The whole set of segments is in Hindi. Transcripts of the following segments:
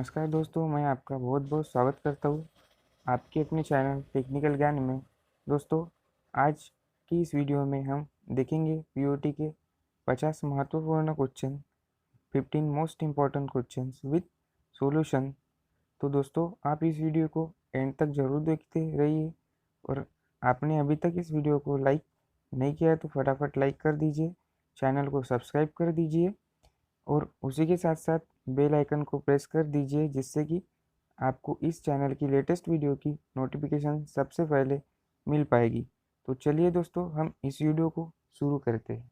नमस्कार दोस्तों, मैं आपका बहुत बहुत स्वागत करता हूँ आपके अपने चैनल टेक्निकल ज्ञान में। दोस्तों, आज की इस वीडियो में हम देखेंगे पीओटी के 50 महत्वपूर्ण question, 15 most important questions with solution. तो दोस्तों, आप इस वीडियो को एंड तक ज़रूर देखते रहिए और आपने अभी तक इस वीडियो को लाइक नहीं किया है तो फटाफट लाइक कर दीजिए, चैनल को सब्सक्राइब कर दीजिए और उसी के साथ साथ बेल आइकन को प्रेस कर दीजिए, जिससे कि आपको इस चैनल की लेटेस्ट वीडियो की नोटिफिकेशन सबसे पहले मिल पाएगी। तो चलिए दोस्तों, हम इस वीडियो को शुरू करते हैं।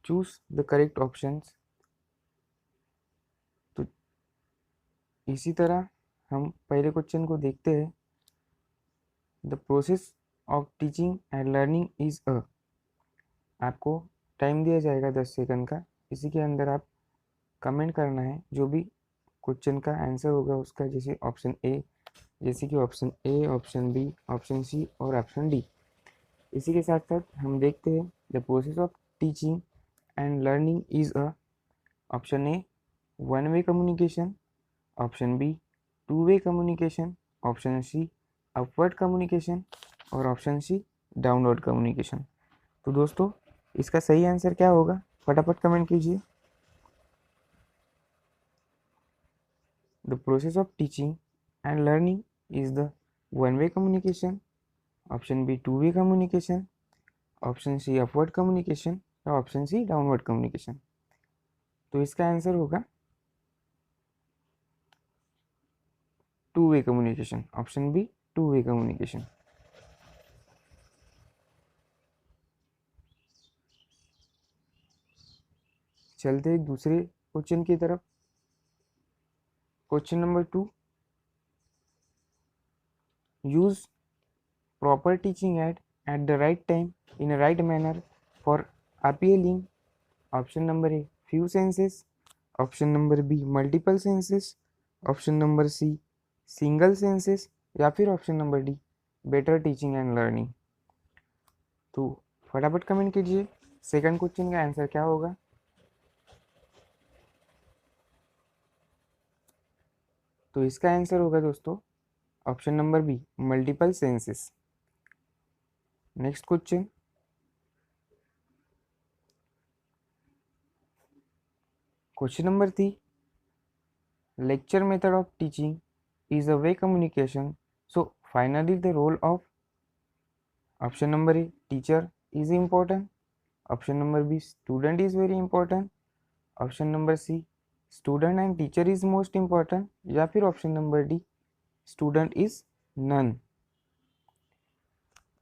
Choose the correct options. तो इसी तरह हम पहले क्वेश्चन को देखते हैं। The process of teaching and learning is अ। आपको टाइम दिया जाएगा 10 सेकंड का। इसी के अंदर आप कमेंट करना है जो भी क्वेश्चन का आंसर होगा उसका, जैसे ऑप्शन ए, जैसे कि option A, option B, option C और ऑप्शन डी। इसी के साथ साथ हम देखते हैं the process of teaching and learning is a. Option A one way communication, option B two way communication, option C upward communication और ऑप्शन सी डाउनवर्ड कम्युनिकेशन। तो दोस्तों, इसका सही आंसर क्या होगा, फटाफट कमेंट कीजिए। The process of teaching and learning is the one way communication, option B two way communication, option C upward communication या ऑप्शन सी डाउनवर्ड कम्युनिकेशन। तो इसका आंसर होगा two way communication, option B two way communication. चलते हैं दूसरे क्वेश्चन की तरफ। Question number 2, use proper teaching at the right time in a right manner for appealing. Option number A few senses, option number B multiple senses, option number C single senses या फिर option number D better teaching and learning. तो फटाफट कमेंट कीजिए सेकंड क्वेश्चन का आंसर क्या होगा। तो इसका आंसर होगा दोस्तों option number be multiple senses. Next question, question number 3, lecture method of teaching is a way communication, so finally the role of option number A teacher is important, option number B student is very important, option number C student and teacher is most important या फिर option number D student is none.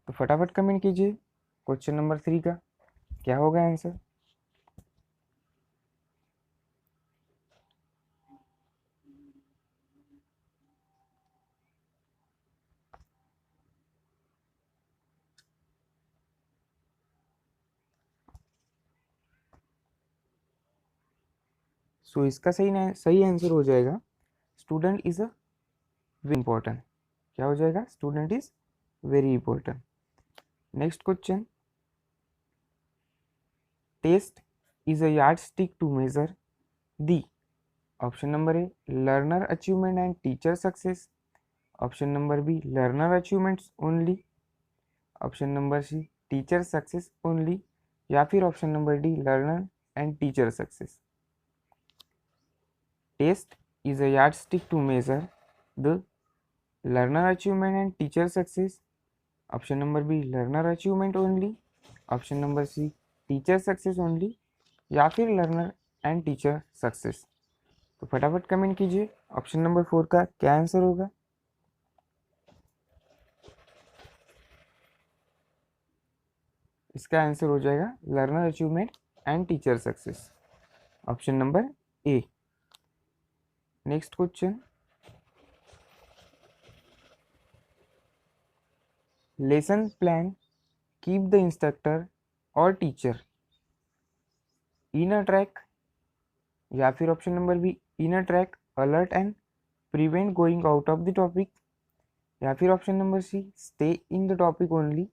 तो फटाफट कमेंट कीजिए क्वेश्चन नंबर 3 का क्या होगा आंसर। सो इसका सही आंसर हो जाएगा student is a very important. क्या हो जाएगा, student is very important. Next question, test is a yardstick to measure the option number A learner achievement and teacher success, option number B learner achievements only, option number C teacher success only या फिर option number D learner and teacher success। Test is a yardstick to measure the learner achievement and teacher success, option number B learner achievement only, option number C teacher success only या फिर लर्नर एंड टीचर सक्सेस। तो फटाफट कमेंट कीजिए ऑप्शन नंबर 4 का क्या आंसर होगा। इसका आंसर हो जाएगा learner achievement and teacher success, option number A. Next question, lesson plan keep the instructor और टीचर इन अ ट्रैक या फिर option number B in a track alert and prevent going out of the topic, या फिर option number C stay in the topic only,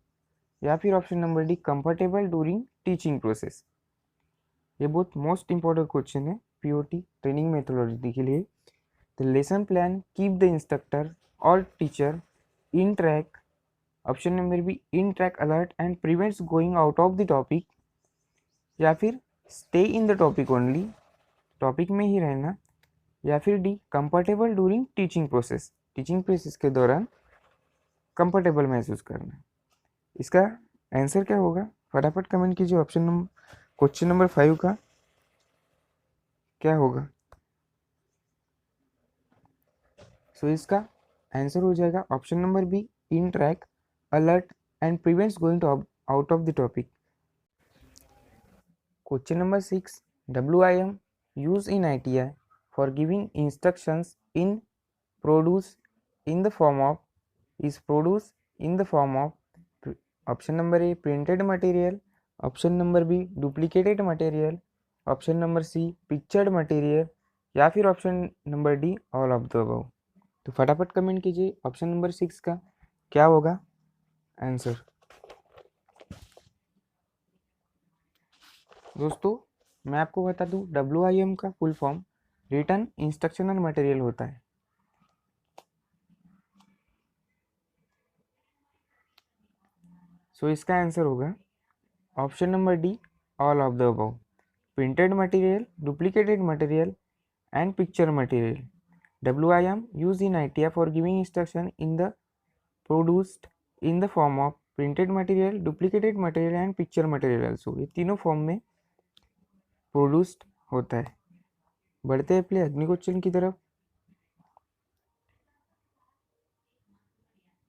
या फिर option number D comfortable during teaching process. ये बहुत मोस्ट इंपॉर्टेंट क्वेश्चन है पीओटी ट्रेनिंग मेथोडोलॉजी के लिए। The lesson plan keep the instructor और teacher in track, option number B in track alert and prevents going out of the topic, या फिर stay in the topic only, topic में ही रहना, या फिर D comfortable during teaching process, teaching process के दौरान कंफर्टेबल महसूस करना। इसका आंसर क्या होगा, फटाफट कमेंट कीजिए। ऑप्शन नंबर क्वेश्चन नंबर 5 का क्या होगा। सो इसका आंसर हो जाएगा option number B in track alert and prevents going out of the topic. Question number 6, WIM use in ITI for giving instructions in produce in the form of is produce in the form of option number A printed material, option number B duplicated material, option number C pictured material, या फिर option number D all of the above. तो फटाफट कमेंट कीजिए ऑप्शन नंबर 6 का क्या होगा आंसर। दोस्तों मैं आपको बता दूं WIM का full form return instructional material होता है। सो इसका आंसर होगा option number D all of the above, printed material, duplicated material and picture material. WIM used in ITI for giving instruction in the produced in the form of printed material, duplicated material and picture material also। ये तीनों फॉर्म में प्रोड्यूस्ड होता है। बढ़ते हैं अपने अगले क्वेश्चन की तरफ।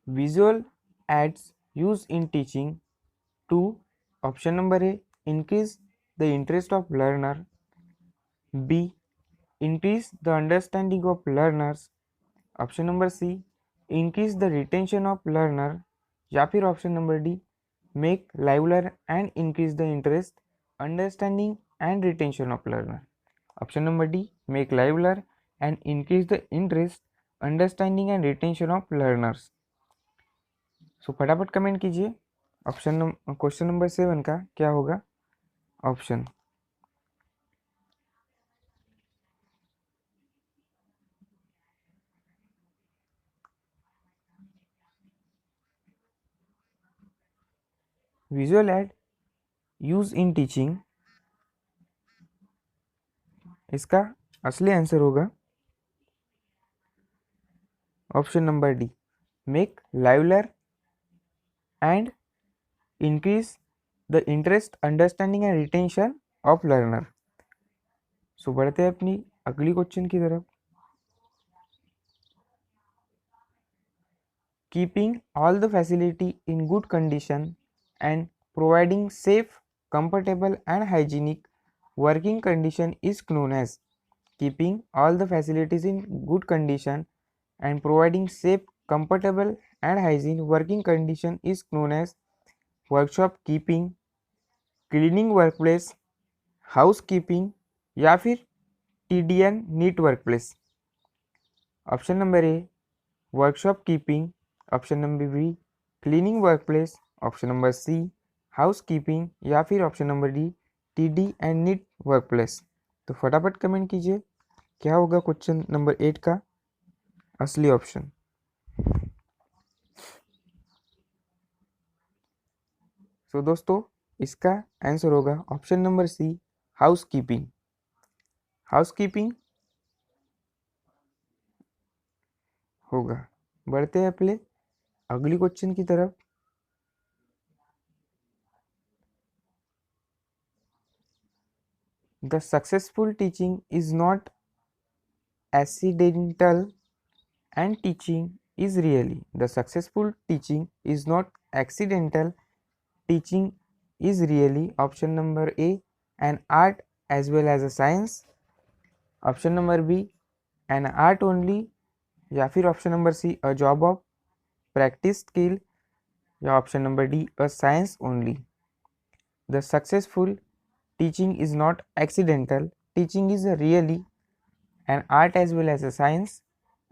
Visual aids use in teaching to, option number A increase the interest of learner, B increase the understanding of learners, option number C increase the retention of learner, या फिर option number D make livelier and increase the interest, understanding and retention of learner। Option number D make livelier and increase the interest, understanding and retention of learners। सो फटाफट कमेंट कीजिए ऑप्शन क्वेश्चन नंबर 7 का क्या होगा option. Visual aid use in teaching, इसका असली आंसर होगा option number D make livelier and increase the interest, understanding and retention of learner. So बढ़ते हैं अपनी अगली क्वेश्चन की तरफ। Keeping all the facility in good condition and providing safe, comfortable and hygienic working condition is known as, keeping all the facilities in good condition and providing safe, comfortable and hygiene working condition is known as workshop keeping, cleaning workplace, housekeeping, या फिर TDN neat workplace. Option number A workshop keeping, option number B cleaning workplace, option number C house keeping, या फिर option number D TD and neat workplace. तो फटाफट कमेंट कीजिए क्या होगा क्वेश्चन नंबर 8 का असली ऑप्शन। सो दोस्तों इसका आंसर होगा option number C house keeping. House keeping होगा। बढ़ते हैं अपने अगली क्वेश्चन की तरफ। The successful teaching is not accidental and teaching is really, the successful teaching is not accidental, teaching is really, option number A an art as well as a science, option number B an art only, या फिर option number C a job of practice skill, या option number D a science only। The successful teaching is not accidental, teaching is really an art as well as a science,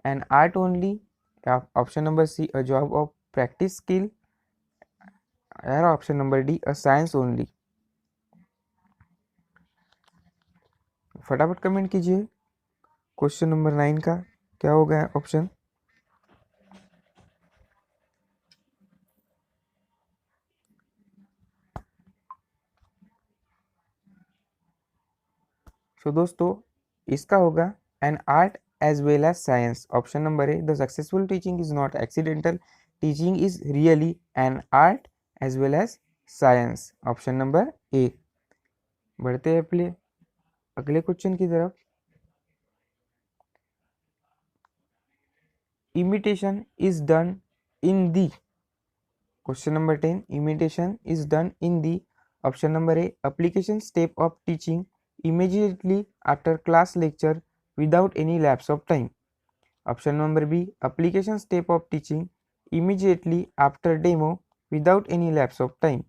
an art only, option number C a job of practice skill, और option number D a science only. फटाफट कमेंट कीजिए क्वेश्चन नंबर 9 का क्या होगा ऑप्शन। सो दोस्तों इसका होगा an art as well as science. Option number A, the successful teaching is not accidental, teaching is really an art as well as science. Option number A. बढ़ते हैं अपने अगले क्वेश्चन की तरफ। Imitation is done in the, question number 10, imitation is done in the, option number A, application step of teaching immediately after class lecture without any lapse of time. Option number B, application step of teaching immediately after demo without any lapse of time.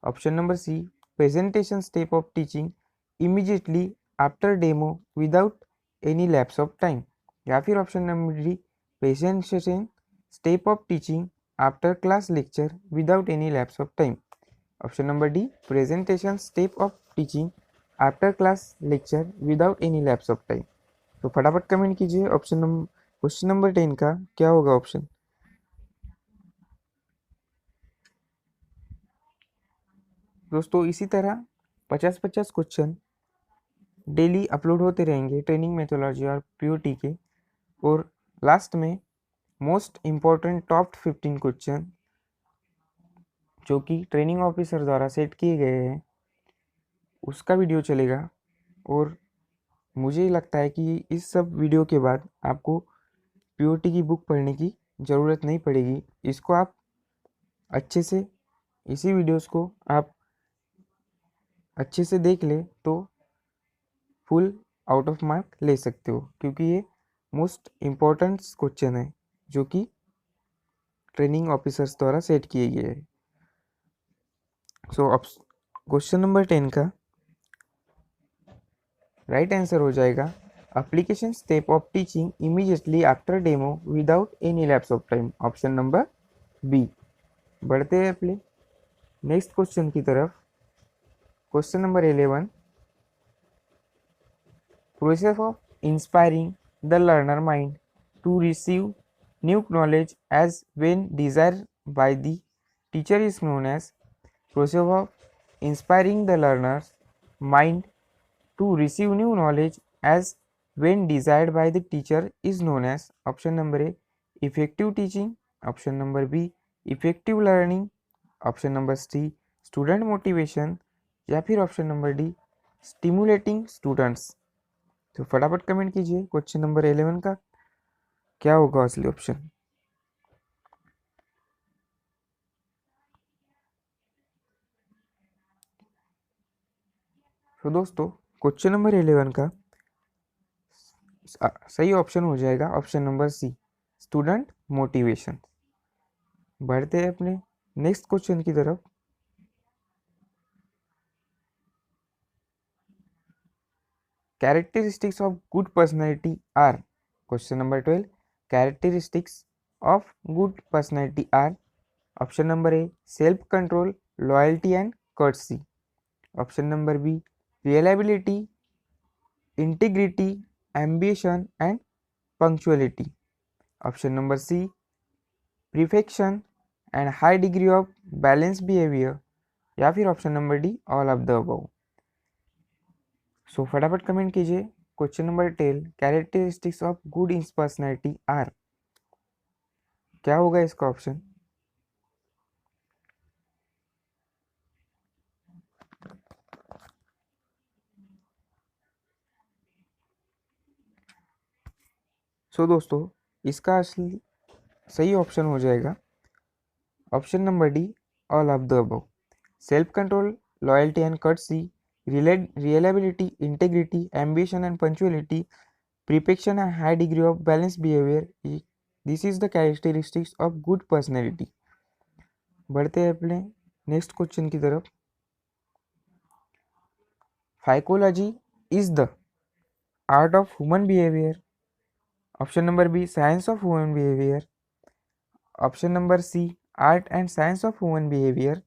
Option number C, presentation step of teaching immediately after demo without any lapse of time. या फिर option number D, presentation step of teaching after class lecture without any lapse of time. Option number D, presentation step of teaching after class lecture without any lapse of time. तो फटाफट कमेंट कीजिए ऑप्शन नंबर, क्वेश्चन नंबर 10 का क्या होगा ऑप्शन। दोस्तों इसी तरह 50-50 क्वेश्चन डेली अपलोड होते रहेंगे ट्रेनिंग मेथोडोलॉजी और पीओटी के, और लास्ट में मोस्ट इम्पॉर्टेंट टॉप 15 क्वेश्चन जो कि ट्रेनिंग ऑफिसर द्वारा सेट किए गए हैं उसका वीडियो चलेगा। और मुझे लगता है कि इस सब वीडियो के बाद आपको पीओटी की बुक पढ़ने की ज़रूरत नहीं पड़ेगी। इसको आप अच्छे से, इसी वीडियोस को आप अच्छे से देख ले तो फुल आउट ऑफ मार्क ले सकते हो, क्योंकि ये मोस्ट इम्पॉर्टेंट क्वेश्चन है जो कि ट्रेनिंग ऑफिसर्स द्वारा सेट किए गए हैं। सो क्वेश्चन नंबर 10 का राइट आंसर हो जाएगा application step of teaching immediately after demo without any lapse of time, option number B. बढ़ते हैं अपने नेक्स्ट क्वेश्चन की तरफ। Question number 11, process of inspiring the learner mind to receive new knowledge as when desire by the teacher is known as, process of inspiring the learners mind to receive new knowledge as when desired by the teacher is known as, option number A, effective teaching, option number B, effective learning, option number C, student motivation, या फिर option number D, stimulating students. तो फटाफट कमेंट कीजिए क्वेश्चन नंबर 11 का क्या होगा असली ऑप्शन। तो दोस्तों क्वेश्चन नंबर 11 का सही ऑप्शन हो जाएगा option number C, student motivation. बढ़ते हैं अपने नेक्स्ट क्वेश्चन की तरफ। Characteristics of good personality are, question number 12, characteristics of good personality are, option number A, self control, loyalty and courtesy, option number B, reliability, integrity, ambition and punctuality, option number C, perfection and high degree of balance behaviour, या फिर option number D, all of the above. So फटाफट कमेंट कीजिए question number 10, characteristics of good इंस पर्सनैलिटी आर, क्या होगा इसका ऑप्शन। सो दोस्तों इसका असली सही ऑप्शन हो जाएगा option number D, all of the above. Self control, loyalty and courtesy, reliability, integrity, ambition and punctuality, perfection and high degree of balanced behavior, this is the characteristics of good personality। बढ़ते हैं अपने नेक्स्ट क्वेश्चन की तरफ। Psychology is the art of human behaviour, option number B science of human behaviour, option number C art and science of human behaviour,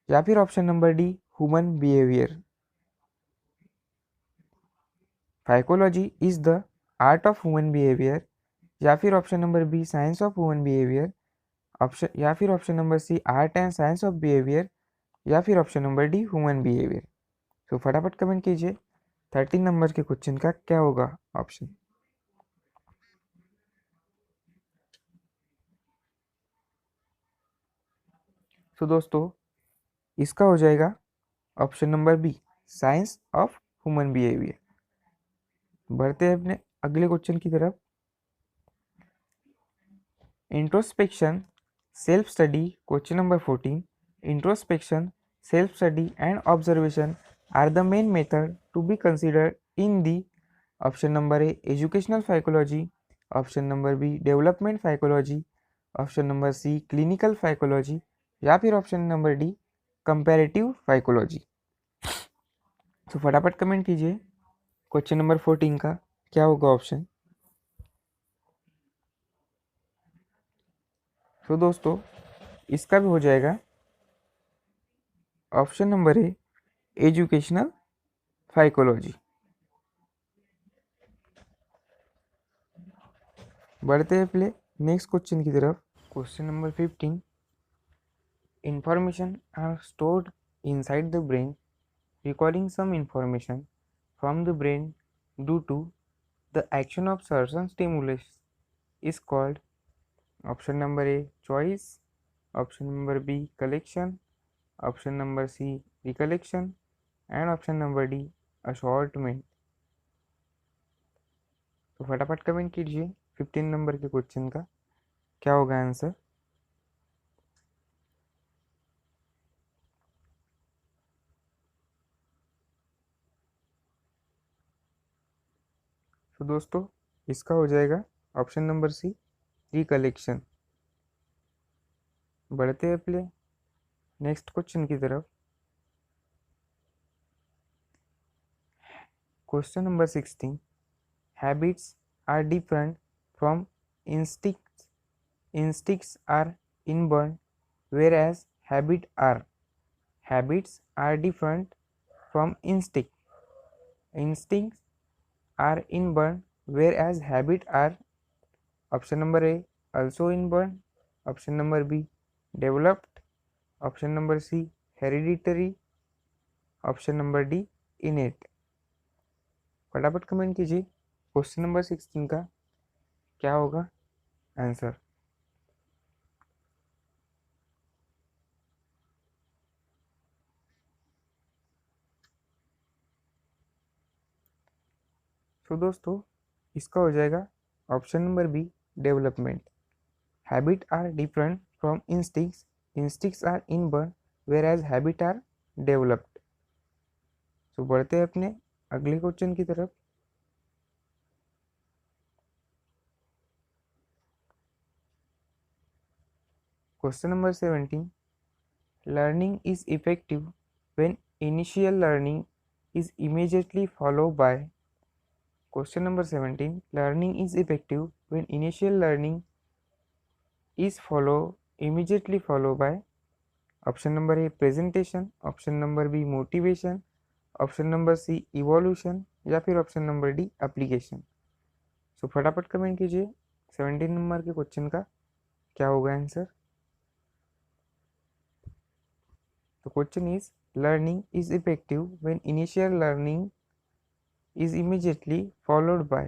या फिर option number D human behaviour. Psychology is the art of human behaviour, या फिर option number B science of human behaviour, option या फिर option number C art and science of behaviour, या फिर option number D human behaviour. तो फटाफट कमेंट कीजिए 13 नंबर के क्वेश्चन का क्या होगा ऑप्शन। तो दोस्तों इसका हो जाएगा option number B science of human behaviour. बढ़ते हैं अपने अगले क्वेश्चन की तरफ। Introspection self study question number 14। Introspection self study and observation are the main method to be considered in the option number A educational psychology, option number B development psychology, option number C clinical psychology, या फिर option number D comparative psychology. तो फटाफट कमेंट कीजिए क्वेश्चन नंबर 14 का क्या होगा ऑप्शन। तो दोस्तों इसका भी हो जाएगा option number A educational psychology. बढ़ते हैं पहले नेक्स्ट क्वेश्चन की तरफ। Question number 15। Information are stored inside the brain, recording some information from the brain due to the action of certain stimulus is called option number A choice, option number B collection, option number C recollection, and option number D assortment। तो फटाफट कमेंट कीजिए 15 नंबर के क्वेश्चन का क्या होगा आंसर। तो दोस्तों इसका हो जाएगा ऑप्शन नंबर सी रिकलेक्शन। बढ़ते हैं पहले नेक्स्ट क्वेश्चन की तरफ। Question number 16। Habits are different from instincts. Instincts are inborn, whereas habits are different from instinct. Instincts are inborn, whereas habits are option number A also inborn, option number B developed, option number C hereditary, option number D इनेट। फटाफट कमेंट कीजिए क्वेश्चन नंबर 16 का क्या होगा आंसर। तो दोस्तों इसका हो जाएगा option number B development. Habit are different from instincts, instincts are inborn whereas habit are developed. तो बढ़ते हैं अपने अगले क्वेश्चन की तरफ। Question number 17। Learning is effective when initial learning is immediately followed by question number 17 learning is effective when initial learning is immediately followed by option number A presentation, option number B motivation, option number C evolution, या फिर ऑप्शन नंबर डी एप्लीकेशन। सो फटाफट कमेंट कीजिए 17 नंबर के क्वेश्चन का क्या होगा आंसर। तो question is learning is effective when initial learning is immediately followed by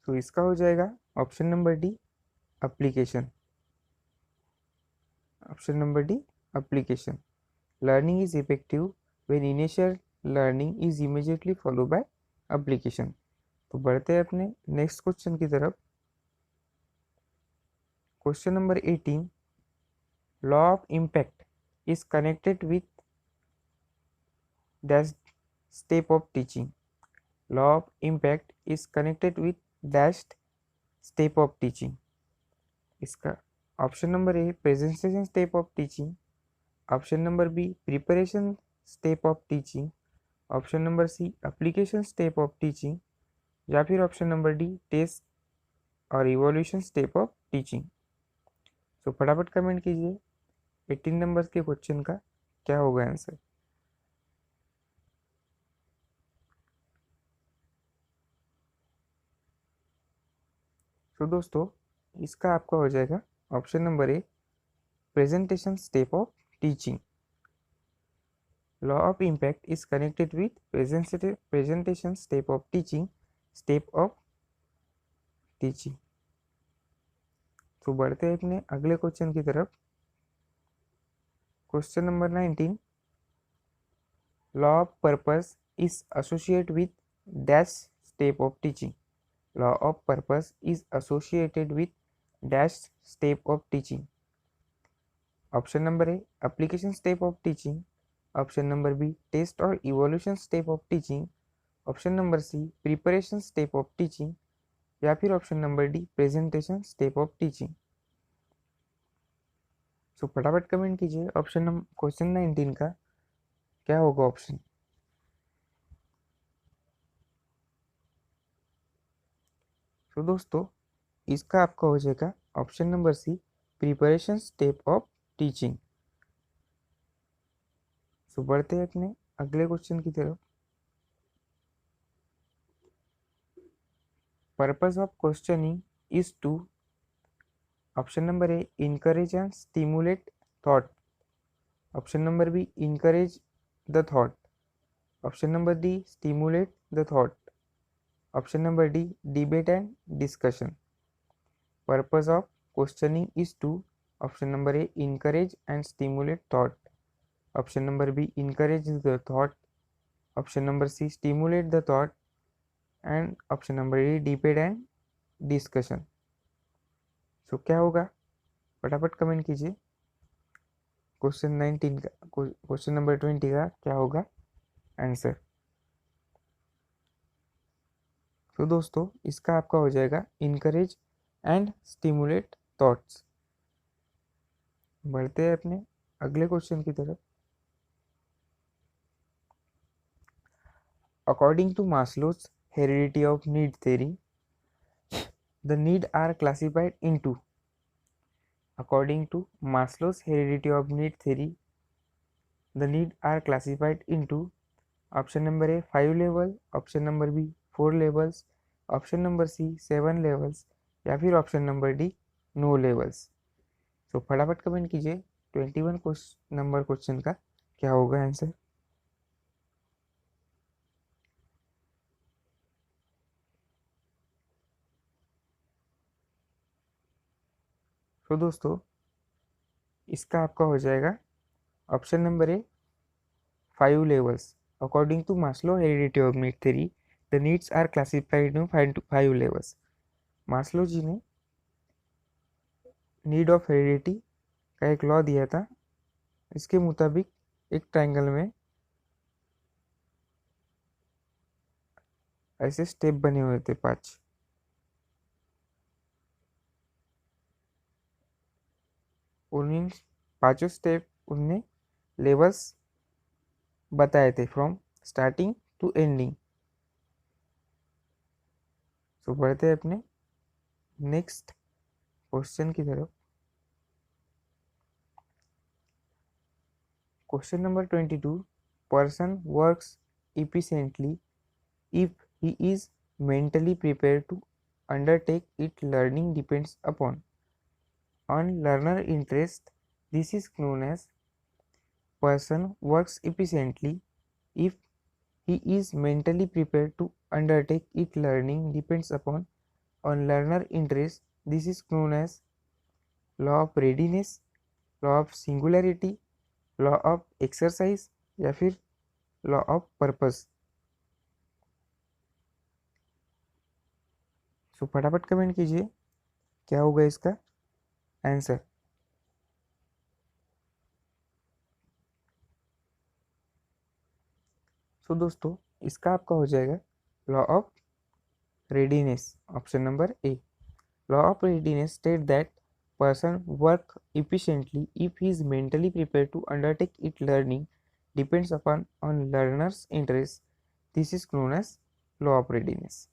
तो इसका हो जाएगा option number D application. Option number D application. Learning is effective when initial learning is immediately follow by application. तो बढ़ते हैं अपने नेक्स्ट क्वेश्चन की तरफ। Question number 18। Law of impact is connected with dash step of teaching. Law of impact is connected with dashed step of teaching. इसका option number A presentation step of teaching, option number B preparation step of teaching, option number C application step of teaching, या फिर ऑप्शन नंबर डी टेस्ट और evolution step of teaching. So फटाफट कमेंट कीजिए 18 नंबर के क्वेश्चन का क्या होगा आंसर। तो दोस्तों इसका आपका हो जाएगा option number A presentation step of teaching. Law of impact is connected with presentation step of teaching, step of teaching. तो बढ़ते हैं अपने अगले क्वेश्चन की तरफ। Question number 19, law of purpose is associated with dash step of teaching. Law of purpose is associated with dash step of teaching. Option number A application step of teaching, option number B test और evolution step of teaching, option number C preparation step of teaching, या फिर option number D presentation step of teaching. So फटाफट कमेंट कीजिए ऑप्शन नंबर क्वेश्चन 19 का क्या होगा ऑप्शन। तो दोस्तों इसका आपका हो जाएगा option number C preparation step of teaching. So बढ़ते हैं अपने अगले क्वेश्चन की तरफ। Purpose of questioning is to, option number A encourage and stimulate thought, option number B encourage the thought, option number D stimulate the thought, option number D debate and discussion। Purpose of questioning is to, option number A encourage and stimulate thought, option number B encourage the thought, option number C stimulate the thought, and option number D debate and discussion। सो क्या होगा फटाफट कमेंट कीजिए क्वेश्चन 19 का, क्वेश्चन नंबर 20 का क्या होगा आंसर। तो दोस्तों इसका आपका हो जाएगा इनकरेज एंड स्टिमुलेट थॉट्स। बढ़ते हैं अपने अगले क्वेश्चन की तरफ। According to Maslow's heredity of need theory, the need are classified into, according to Maslow's heredity of need theory, the need are classified into option number A 5 level, option number B 4 levels, option number C 7 levels, या फिर option number D no levels. So फटाफट कमेंट कीजिए 21 नंबर क्वेश्चन का क्या होगा आंसर। तो दोस्तों इसका आपका हो जाएगा option number A 5 levels। According to Maslow heredity of need theory, the needs are classified in 5 levels। Maslow ji ने नीड ऑफ हेरिडिटी का एक लॉ दिया था। इसके मुताबिक एक ट्रायंगल में ऐसे स्टेप बने हुए थे 5। उन पांचों स्टेप उनने लेवल्स बताए थे फ्रॉम स्टार्टिंग टू एंडिंग। सो बढ़ते हैं अपने नेक्स्ट क्वेश्चन की तरफ। Question number 22, person works efficiently if he is mentally prepared to undertake it. Learning depends upon on learner interest. This is known as person works efficiently if he is mentally prepared to undertake it. Learning depends upon on learner interest. This is known as law of readiness, law of singularity, law of exercise, या फिर लॉ ऑफ पर्पस। सो फटाफट कमेंट कीजिए क्या होगा इसका आंसर। सो दोस्तों इसका आपका हो जाएगा law of readiness, option number A. Law of readiness state that person work efficiently if he is mentally prepared to undertake it. Learning depends upon on learner's interest. This is known as law of readiness.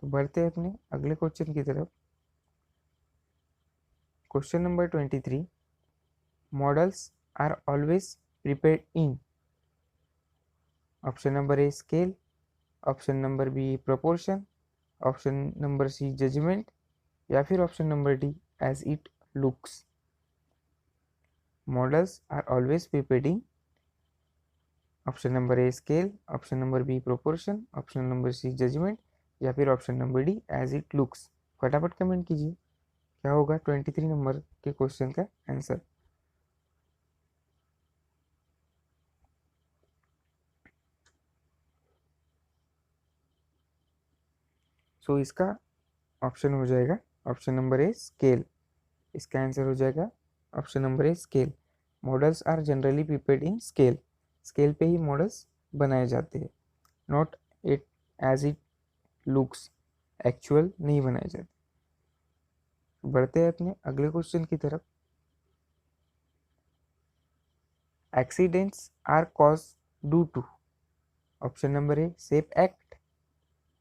तो बढ़ते हैं अपने अगले क्वेश्चन की तरफ. Question number 23. Models are always prepared in. Option number A scale, option number B proportion, option number C judgement, या फिर option number D as it looks. Models are always prepared in. Option number A scale, option number B proportion, option number C judgement, या फिर option number D as it looks. फटाफट कमेंट कीजिए क्या होगा 23 नंबर के क्वेश्चन का आंसर. सो इसका ऑप्शन हो जाएगा ऑप्शन नंबर ए स्केल. इसका आंसर हो जाएगा option number A scale. Models are generally prepared in scale. Scale पे ही मॉडल्स बनाए जाते हैं, not it as it looks. Actual नहीं बनाए जाते. बढ़ते हैं अपने अगले क्वेश्चन की तरफ. Accidents are cause due to. Option number A safe act,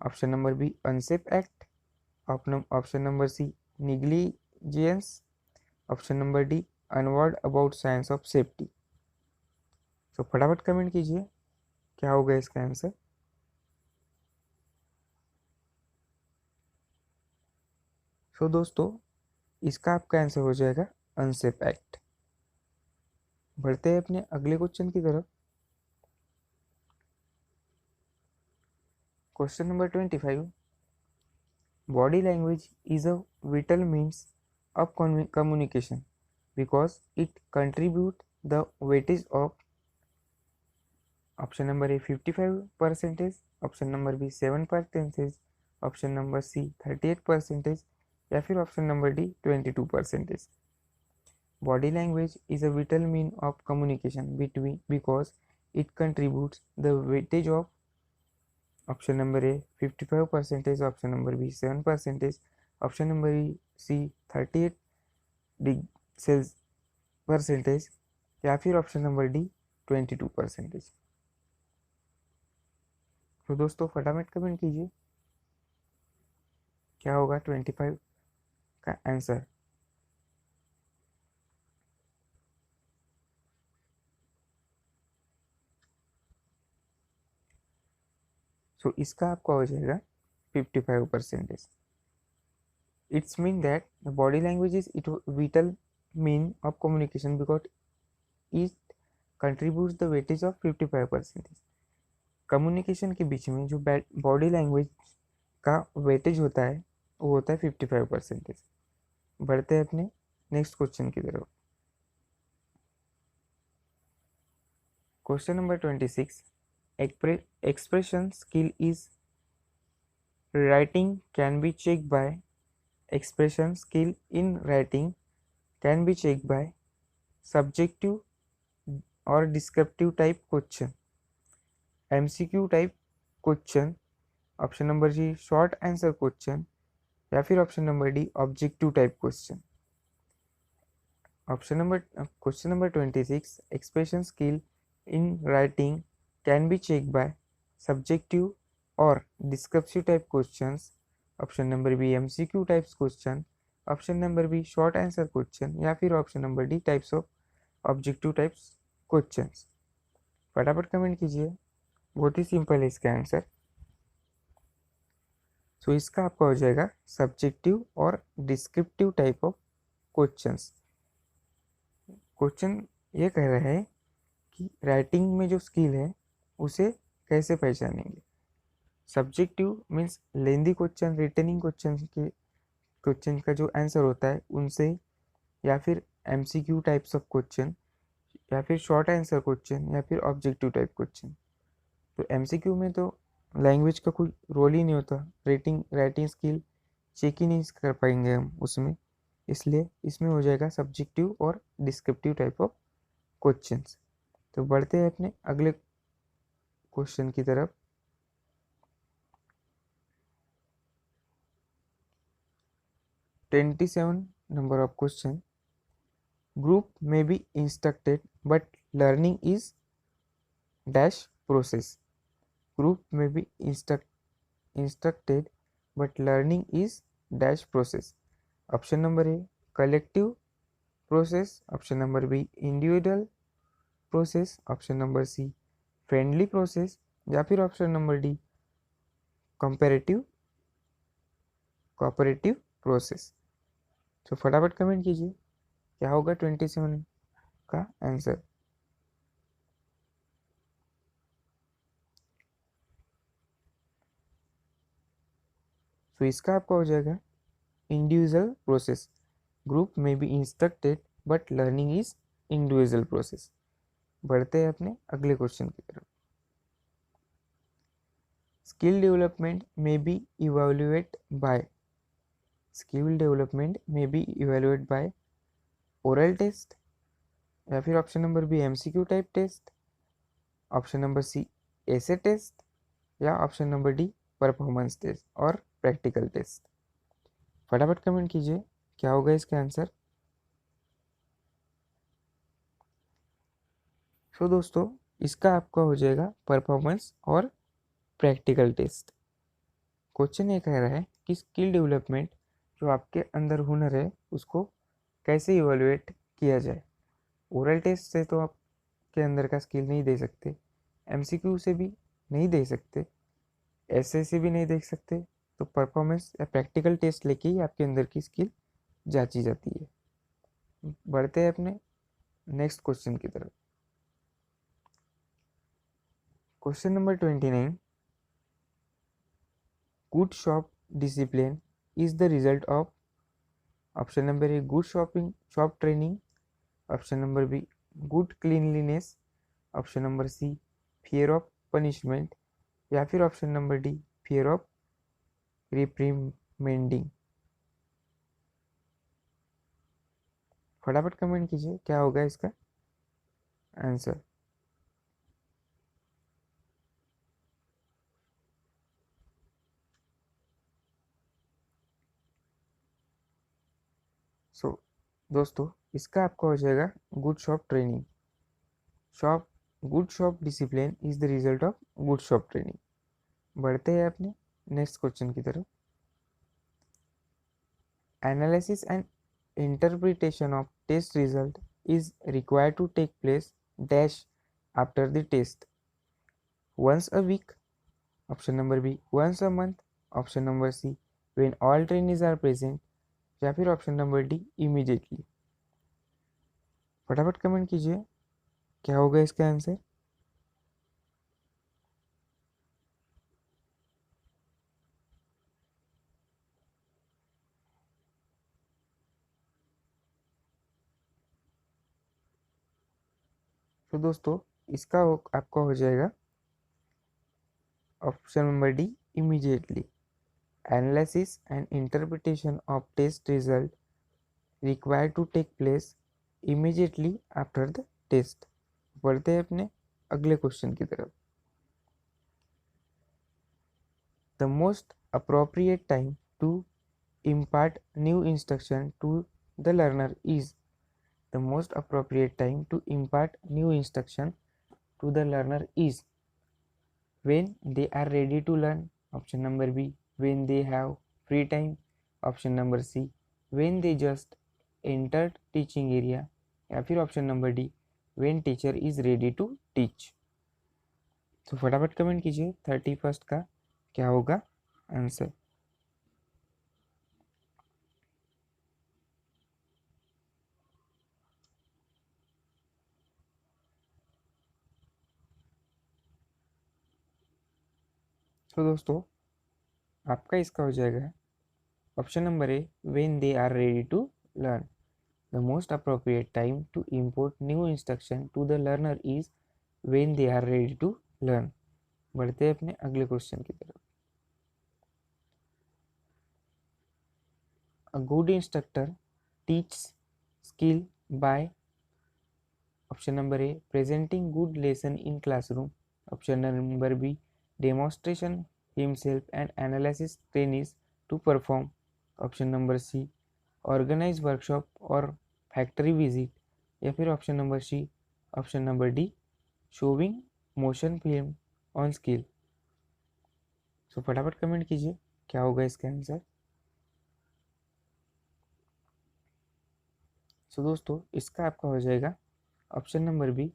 option number B unsafe act, option number C negligence, option number D unaware about science of safety. तो फटाफट कमेंट कीजिए क्या होगा इसका आंसर. सो दोस्तों इसका आपका आंसर हो जाएगा अनसेफ एक्ट. बढ़ते हैं अपने अगले क्वेश्चन की तरफ. Question number 25. Body language is a vital means of communication because it contribute the weightage of. Option number A 55%, option number B 7%, option number C 38%, या फिर option number D 22%. Body language is a vital mean of communication between because it contributes the weightage of. Option number A 55%, option number B 7%, option number C 38%, या फिर ऑप्शन नंबर डी 22%. तो दोस्तों फटाफट कमेंट कीजिए क्या होगा 25 का आंसर. सो इसका आपका हो जाएगा 55%. It's mean that the body language is it whittle mean of communication because it contributes the weightage of 55%. Communication के बीच में जो बॉडी लैंग्वेज का वेटेज होता है वो होता है 55%. बढ़ते हैं अपने नेक्स्ट क्वेश्चन की तरफ. Question number 26. Expression skill is writing can be checked by. Expression skill in writing can be checked by subjective or descriptive type question, MCQ type question, option number G short answer question, या फिर option number D objective type question. Question number 26. Expression skill in writing can be checked by subjective or descriptive type questions. Option number B MCQ types question, option number B short answer question, या फिर option number D types of objective types questions. फटाफट कमेंट कीजिए. बहुत ही सिंपल है इसका आंसर. सो इसका आपका हो जाएगा सब्जेक्टिव और descriptive type of questions. Question ये कह रहा है कि राइटिंग में जो स्किल है उसे कैसे पहचानेंगे. Subjective means lengthy question, returning question का जो आंसर होता है उनसे, या फिर MCQ टाइप्स ऑफ क्वेश्चन, या फिर शॉर्ट आंसर क्वेश्चन, या फिर ऑब्जेक्टिव टाइप क्वेश्चन. तो MCQ में तो लैंग्वेज का कोई रोल ही नहीं होता. राइटिंग स्किल चेक ही नहीं कर पाएंगे हम उसमें, इसलिए इसमें हो जाएगा सब्जेक्टिव और डिस्क्रिप्टिव टाइप ऑफ क्वेश्चंस. तो बढ़ते हैं अपने अगले क्वेश्चन की तरफ. Number of question. Group may be instructed but learning is dash process. Group may be instructed but learning is dash process. Option number A collective process, option number B individual process, option number C friendly process, या फिर option number D comparative cooperative process. तो फटाफट कमेंट कीजिए क्या होगा 27 का आंसर। तो इसका आपका हो जाएगा individual process. Group may be instructed but learning is individual process. बढ़ते हैं अपने अगले क्वेश्चन की तरफ। Skill development may be evaluate by, skill development may be evaluate by oral test, या फिर option number B MCQ type test, option number C essay test, या option number D performance test और प्रैक्टिकल टेस्ट। फटाफट कमेंट कीजिए क्या होगा इसका आंसर। तो दोस्तों इसका आपका हो जाएगा परफॉर्मेंस और प्रैक्टिकल टेस्ट। क्वेश्चन ये कह रहा है कि स्किल डेवलपमेंट जो आपके अंदर हुनर है उसको कैसे इवैल्यूएट किया जाए। ओरल टेस्ट से तो आपके अंदर का स्किल नहीं दे सकते, एमसीक्यू से भी नहीं दे सकते, ऐसे से भी नहीं देख सकते, तो परफॉर्मेंस या प्रैक्टिकल टेस्ट लेके ही आपके अंदर की स्किल जांची जाती है। बढ़ते हैं अपने नेक्स्ट क्वेश्चन की तरफ। Question number 29, good shop discipline is the result of, option number A good shop training, option number B good cleanliness, option number C fear of punishment, या फिर option number D fear of reprimanding. फटाफट कमेंट कीजिए क्या होगा इसका आंसर। सो दोस्तों इसका आपका हो जाएगा good shop training. Shop good shop discipline is the result of good shop training. बढ़ते हैं अपने नेक्स्ट क्वेश्चन की तरफ। Analysis and interpretation of test result is required to take place dash after the test, once a week, option number B once a month, option number C when all trainees are present, या फिर ऑप्शन नंबर डी इमीडिएटली। फटाफट कमेंट कीजिए क्या होगा इसका आंसर। तो दोस्तों इसका आपका हो जाएगा option number D immediately. Analysis and interpretation of test result required to take place immediately after the test. बढ़ते हैं अपने अगले क्वेश्चन की तरफ। The most appropriate time to impart new instruction to the learner is, the most appropriate time to impart new instruction to the learner is when they are ready to learn, option number b when they have free time, option number c when they just entered teaching area, या फिर option number D when teacher is ready to teach। तो फटाफट कमेंट कीजिए 31 का क्या होगा आंसर। तो दोस्तों आपका इसका हो जाएगा option number A when they are ready to learn। The most appropriate time to import new instruction to the learner is when they are ready to learn। बढ़ते हैं अपने अगले क्वेश्चन की तरफ। A good instructor teaches skill by, option number A presenting good lesson in classroom, option number B demonstration himself and analysis trainees to perform, option number C organize workshop और फैक्ट्री विजिट, या फिर option number C option number D showing motion film on skill. So फटाफट कमेंट कीजिए क्या होगा इसका आंसर। सो दोस्तों इसका आपका हो जाएगा option number B,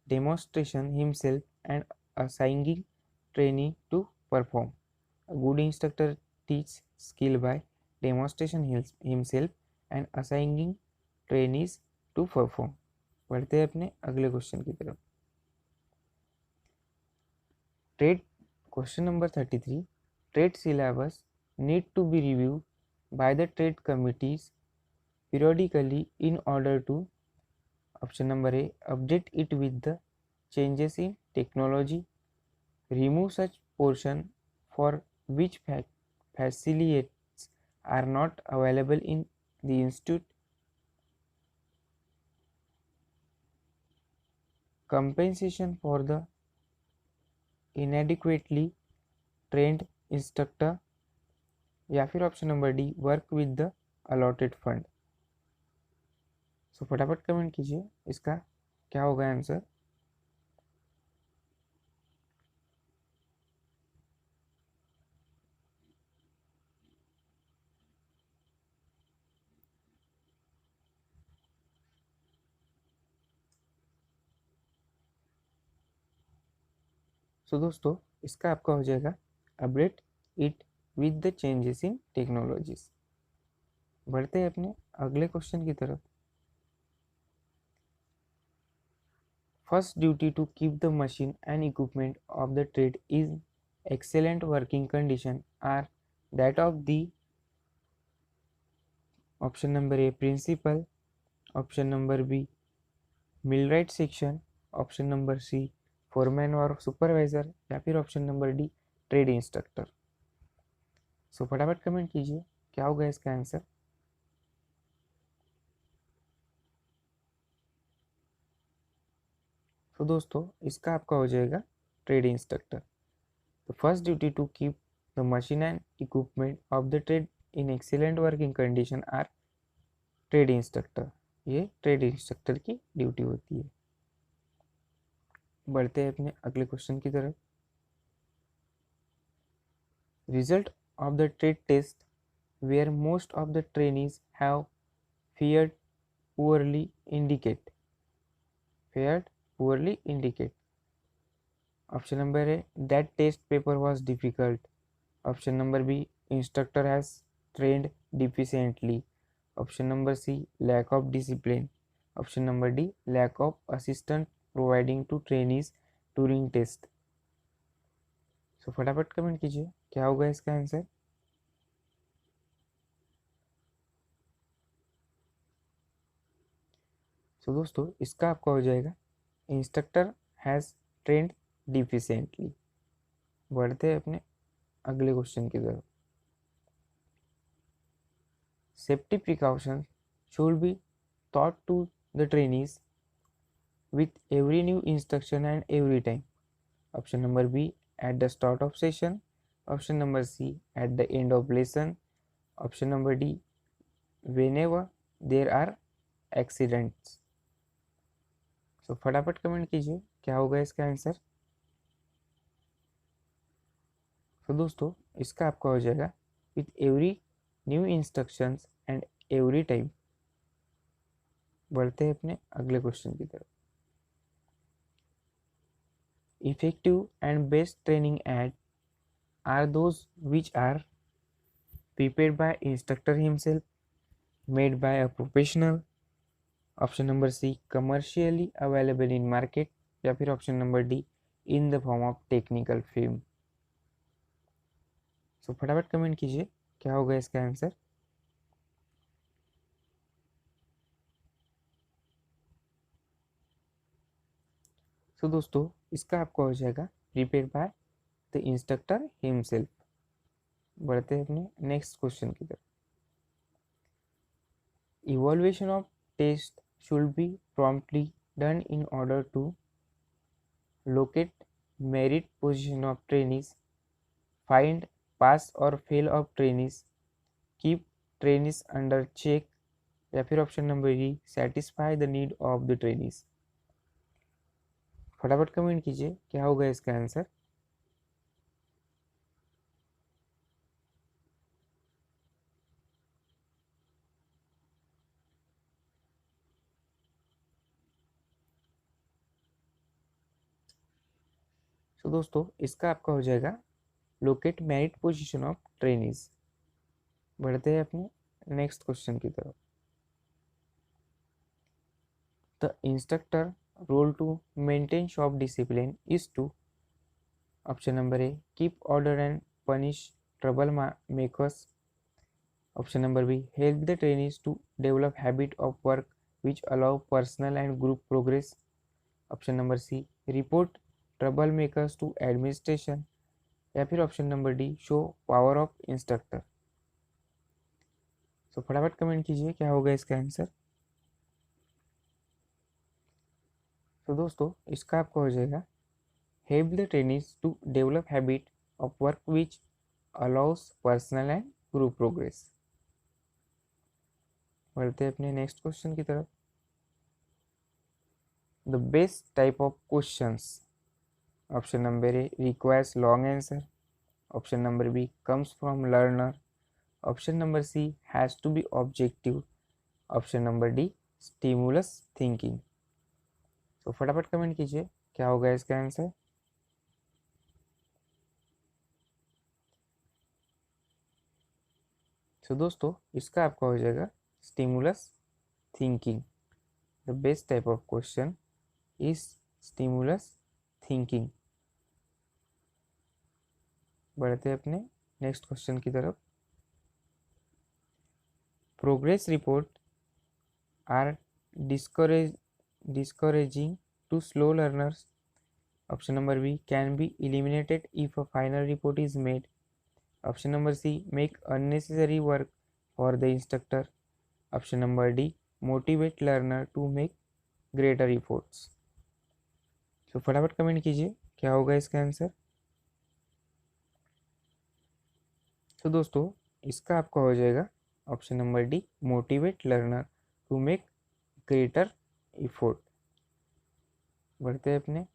demonstration himself and assigning trainee to perform. A good instructor teaches skill by demonstration himself and assigning trainees to perform। बढ़ते हैं अपने अगले क्वेश्चन की तरफ। Trade question number 33, trade syllabus need to be reviewed by the trade committees periodically in order to, option number A, update it with the changes in technology, remove such portion for which facilities are not available in the institute, compensation for the inadequately trained instructor, या फिर option number D, work with the allotted fund. So फटाफट कमेंट कीजिए इसका क्या होगा आंसर। सो दोस्तों इसका आपका हो जाएगा update it with the changes in technologies. बढ़ते हैं अपने अगले क्वेश्चन की तरफ। First duty to keep the machine and equipment of the trade is excellent working condition are that of the, option number A, principal, option number B, millwright section, option number C, foreman और सुपरवाइजर, या फिर option number D, trade instructor. So फटाफट कमेंट कीजिए क्या होगा इसका आंसर। तो दोस्तों इसका आपका हो जाएगा trade instructor. The first duty to keep the machine and equipment of the trade in excellent working condition are trade instructor. ये ट्रेड इंस्ट्रक्टर की ड्यूटी होती है। बढ़ते हैं अपने अगले क्वेश्चन की तरफ। Result of the trade test were most of the trainees have fared poorly indicate, fared poorly indicate. Option number A, that test paper was difficult, option number B, instructor has trained deficiently, option number C, lack of discipline, option number D, lack of assistant providing to trainees during test. सो फटाफट कमेंट कीजिए क्या होगा इसका आंसर। सो दोस्तों इसका आपका हो जाएगा इंस्ट्रक्टर हैज ट्रेंड डिफिशिएंटली। बढ़ते हैं अपने अगले क्वेश्चन की तरफ। Safety precautions should be taught to the trainees with every new instruction and every time. Option number B, at the start of session. Option number C, at the end of lesson. Option number D, whenever there are accidents. So फटाफट कमेंट कीजिए क्या होगा इसका आंसर। तो दोस्तों इसका आपका हो जाएगा with every new instructions and every time। बढ़ते हैं अपने अगले क्वेश्चन की तरफ। Effective and best training ads are those which are prepared by instructor himself, made by a professional, option number C, commercially available in market, या फिर option number D, in the form of technical film। So फटाफट कमेंट कीजिए क्या होगा इसका आंसर। सो दोस्तों इसका आपका हो जाएगा prepare by the instructor himself. बढ़ते हैं अपने नेक्स्ट क्वेश्चन की तरफ। Evolution of test should be promptly done in order to locate merit position of trainees, find pass और fail of trainees, keep trainees under check, या फिर option number D, satisfy the need of the trainees. फटाफट कमेंट कीजिए क्या होगा इसका आंसर। तो दोस्तों इसका आपका हो जाएगा locate merit position of trainees. बढ़ते हैं अपने नेक्स्ट क्वेश्चन की तरफ। The instructor role to maintain shop discipline is to, option number A keep order and punish trouble makers, option number B help the trainees to develop habit of work which allow personal and group progress, option number C report trouble makers to administration, या फिर option number D show power of instructor. तो फटाफट कमेंट कीजिए क्या होगा इसका आंसर। तो दोस्तों इसका आपका हो जाएगा help the trainees to develop habit of work which allows personal and group progress. बढ़ते हैं अपने नेक्स्ट क्वेश्चन की तरफ। The best type of questions, option number A requires long answer, option number B comes from learner, option number C has to be objective, option number D stimulus thinking. तो फटाफट कमेंट कीजिए क्या होगा इसका आंसर। तो दोस्तों इसका आपका हो जाएगा stimulus thinking. The best type of question is stimulus thinking. बढ़ते हैं अपने नेक्स्ट क्वेश्चन की तरफ। Progress report are discouraging to slow learners, option number B can be eliminated if a final report is made, option number C make unnecessary work for the instructor, option number D motivate learner to make greater efforts। तो फटाफट कमेंट कीजिए क्या होगा इसका आंसर। तो दोस्तों इसका आपका हो जाएगा option number D motivate learner to make greater effort. बढ़ते हैं अपने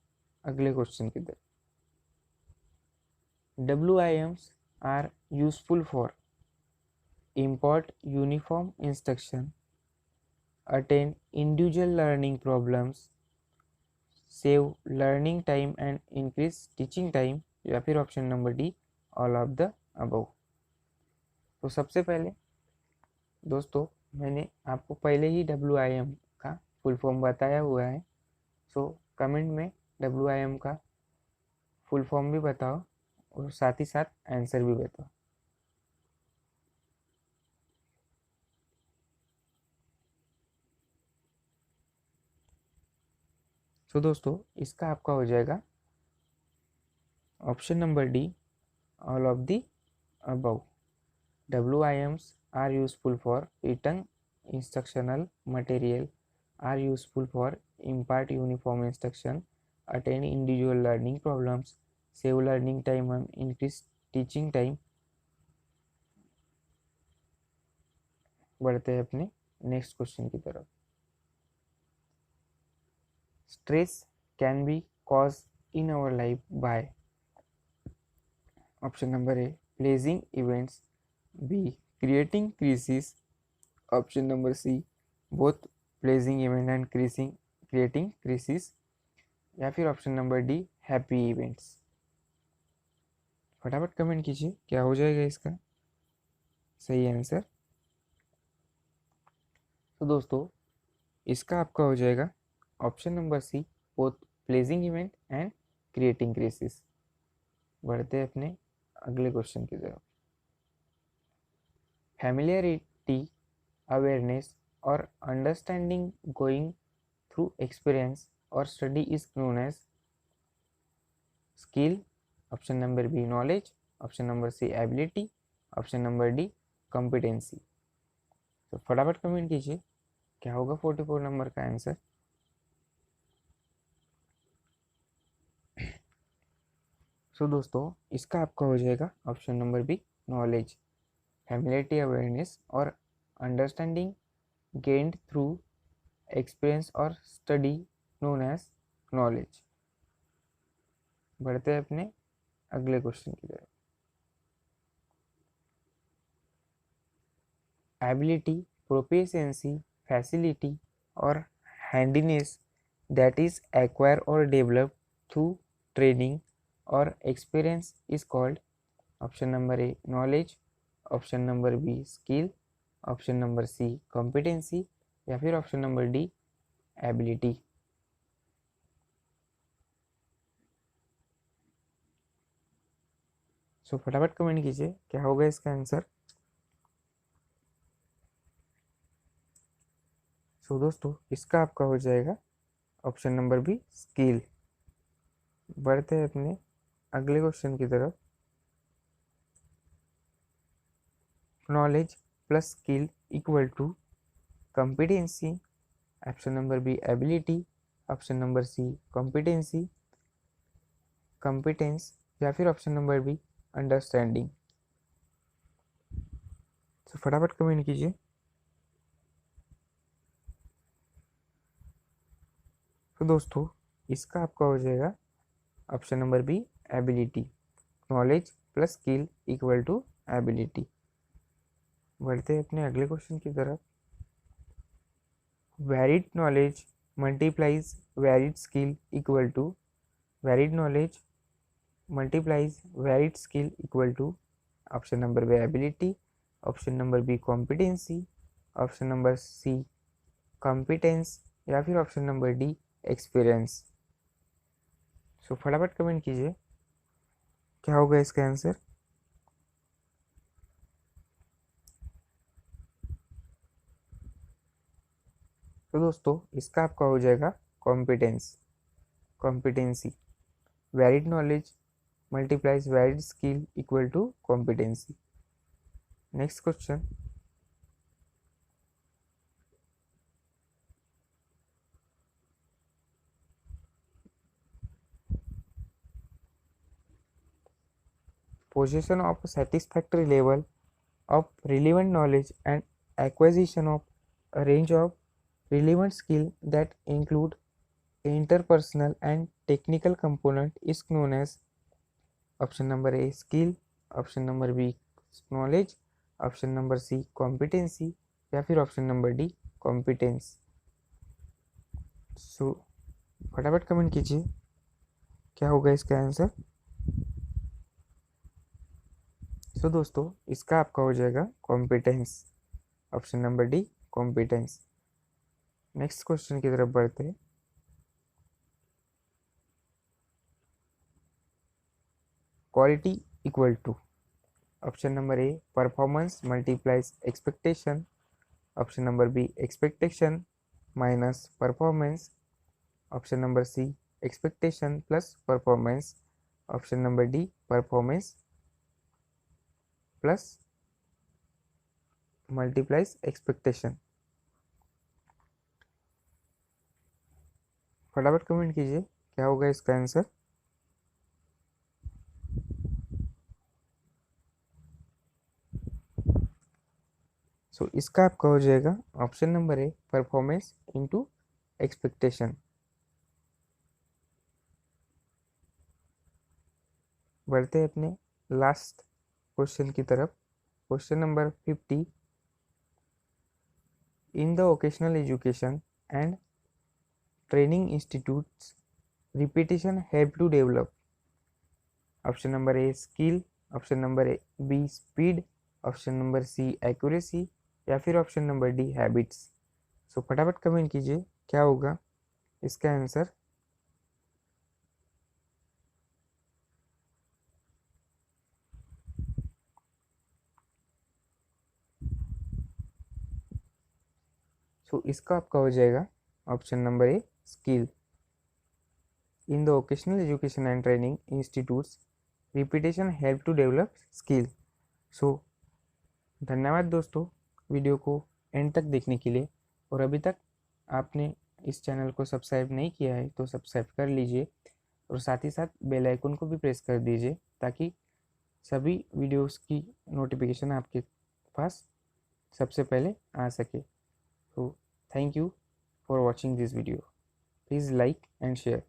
अगले क्वेश्चन की तरफ। WIMs are useful for impart uniform instruction, attain individual learning problems, save learning time and increase teaching time, या फिर option number D all of the above. तो सबसे पहले दोस्तों मैंने आपको पहले ही WIM का फुल फॉर्म बताया हुआ है, सो कमेंट में WIM का फुल फॉर्म भी बताओ और साथ ही साथ आंसर भी बताओ। तो दोस्तों इसका आपका हो जाएगा option number D all of the above. WIMs are useful for written instructional material, are useful for impart uniform instruction, attain individual learning problems, save learning time and increase teaching time। बढ़ते हैं अपने नेक्स्ट क्वेश्चन की तरफ। Stress can be cause in our life by, option number A pleasing events, B creating crisis, option number C both pleasing event and creating crisis, या फिर option number D happy events. फटाफट कमेंट कीजिए क्या हो जाएगा इसका सही आंसर। तो दोस्तों इसका आपका हो जाएगा option number C both pleasing event and creating crisis. बढ़ते हैं अपने अगले क्वेश्चन की तरफ। फैमिलियरिटी अवेयरनेस और अंडरस्टैंडिंग गोइंग थ्रू एक्सपीरियंस और study is known as skill, option number B knowledge, option number C ability, option number D competency. तो फटाफट कमेंट कीजिए क्या होगा 44 नंबर का आंसर। सो दोस्तों इसका आपका हो जाएगा option number B knowledge. Familiarity awareness और अंडरस्टैंडिंग गेन्ड थ्रू एक्सपीरियंस और स्टडी नोन एज नॉलेज। बढ़ते हैं अपने अगले क्वेश्चन की तरफ। एबिलिटी, प्रोफिशिएंसी, फैसिलिटी और हैंडीनेस that is acquired or developed through training or experience is called option number A knowledge, option number B skill, option number C competency या फिर option number D ability। सो फटाफट कमेंट कीजिए क्या होगा इसका आंसर। सो दोस्तों इसका आपका हो जाएगा ऑप्शन नंबर बी स्किल। बढ़ते हैं अपने अगले क्वेश्चन की तरफ। Knowledge plus skill equal to competency, option number B ability, option number C competency competence या फिर ऑप्शन नंबर बी अंडरस्टैंडिंग। तो फटाफट कमेंट कीजिए। तो दोस्तों इसका आपका हो जाएगा option number B ability. Knowledge plus skill equal to ability. बढ़ते हैं अपने अगले क्वेश्चन की तरफ। Valid knowledge multiplies valid skill equal to valid knowledge multiplies valid skill equal to option number B ability, option number B competency, option number C competence या फिर option number D experience. So फटाफट कमेंट कीजिए क्या होगा इसका आंसर। तो दोस्तों इसका आपका हो जाएगा competence competency. Valid knowledge multiplies valid skill equal to competency. Next question. Possession of a satisfactory level of relevant knowledge and acquisition of a range of relevant skill that include interpersonal and technical component is known as option number A skill, option number B knowledge, option number C competency या फिर ऑप्शन नंबर डी कॉम्पिटेंस। सो फटाफट कमेंट कीजिए क्या होगा इसका आंसर। सो दोस्तों इसका आपका हो जाएगा competence, option number D competence. Next question की तरफ बढ़ते हैं। Quality equal to option number A performance multiplies expectation, option number B expectation minus performance, option number C expectation plus performance, option number D performance plus multiplies expectation. फटाफट कमेंट कीजिए क्या होगा इसका आंसर। सो इसका आपका हो जाएगा option number A performance into expectation. बढ़ते हैं अपने लास्ट क्वेश्चन की तरफ। Question number 50। In the vocational education and training institutes repetition help to develop option number A skill, option number A B speed, option number C accuracy या फिर option number D habits. So फटाफट कमेंट कीजिए क्या होगा इसका आंसर। सो इसका आपका हो जाएगा option number A skill. In the vocational education and training institutes repetition help to develop skill. So धन्यवाद दोस्तों वीडियो को एंड तक देखने के लिए। और अभी तक आपने इस चैनल को सब्सक्राइब नहीं किया है तो सब्सक्राइब कर लीजिए और साथ ही साथ बेल आइकन को भी प्रेस कर दीजिए ताकि सभी वीडियोस की नोटिफिकेशन आपके पास सबसे पहले आ सके। तो thank you for watching this video. Please like and share.